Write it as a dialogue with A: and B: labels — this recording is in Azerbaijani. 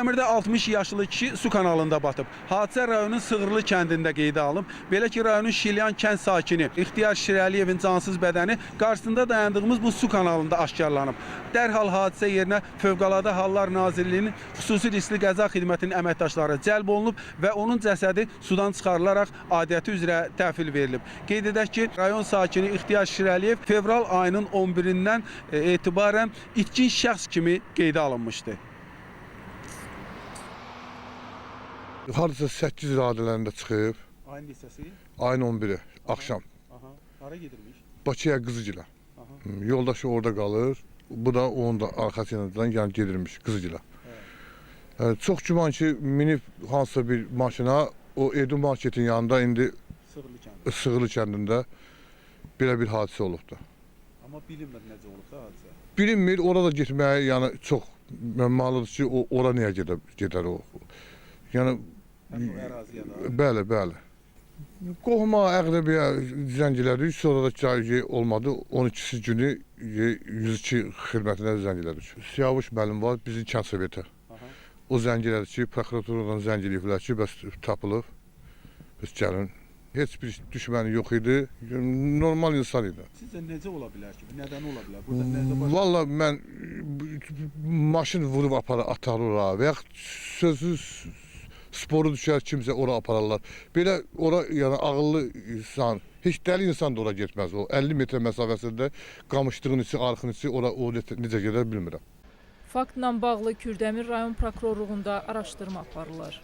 A: Kürdəmirdə 60 yaşlı kişi su kanalında batıb. Hadisə rayonun Sığırlı kəndində qeydə alınıb. Belə ki, rayonun Şilyan kənd sakini İxtiyar Şirəliyevin cansız bədəni qarşısında dayandığımız bu su kanalında aşkarlanıb. Dərhal hadisə yerinə Fövqəladə Hallar Nazirliyinin xüsusi riskli qəza xidmətinin əməkdaşları cəlb olunub və onun cəsədi sudan çıxarılaraq adiyyəti üzrə təhvil verilib. Qeyd edək ki, rayon sakini İxtiyar Şirəliyev fevral ayının 11-dən etibarən itkin şəxs kimi qeydə alınmışdı.
B: Hardasa 8 radələrində çıxıb.
A: Ayın neçəsi?
B: Ayın 11-i, axşam.
A: Hara gedirmiş?
B: Bakıya Qızıcıla. Yoldaşı orada qalır. Bu da onun da arxası yanından yəni gedirmiş Qızıcıla. Yəni, çox güman ki, minib hansısa bir maşına o Edu marketin yanında indi Sığırlı kəndində belə bir hadisə olubdur.
A: Amma bilinmir necə olub da hadisə.
B: Bilinmir, orada getməyə yəni çox məlumalıdır ki, ora niyə gedər o. Yəni bəli, bəli. Qohuma, əqrəbiyə zəncilədik, sonra da ki olmadı. 12-si günü 102 xidmətinə zəncilədik. Siyavuş müəllim var, bizim kənd soveti. O zəncilədi ki, prokuraturadan zəng eləyiblər ki, bəs tapılıb, bəs gəlin. Heç bir düşməni yox idi, normal insan idi.
A: Sizcə necə ola bilər ki, nədən ola bilər? Burada necə baş...
B: Valla mən maşın vurub atar ora və yaxud sözsüz sporu düşər kimsə ora apararlar. Belə ora yəni ağıllı insan, heç dəli insan da ora getməz o. 50 metr məsafəsində qamışdığın içi, arxın içi ora o necə gedər bilmirəm.
C: Faktla bağlı Kürdəmir rayon prokurorluğunda araşdırma aparılır.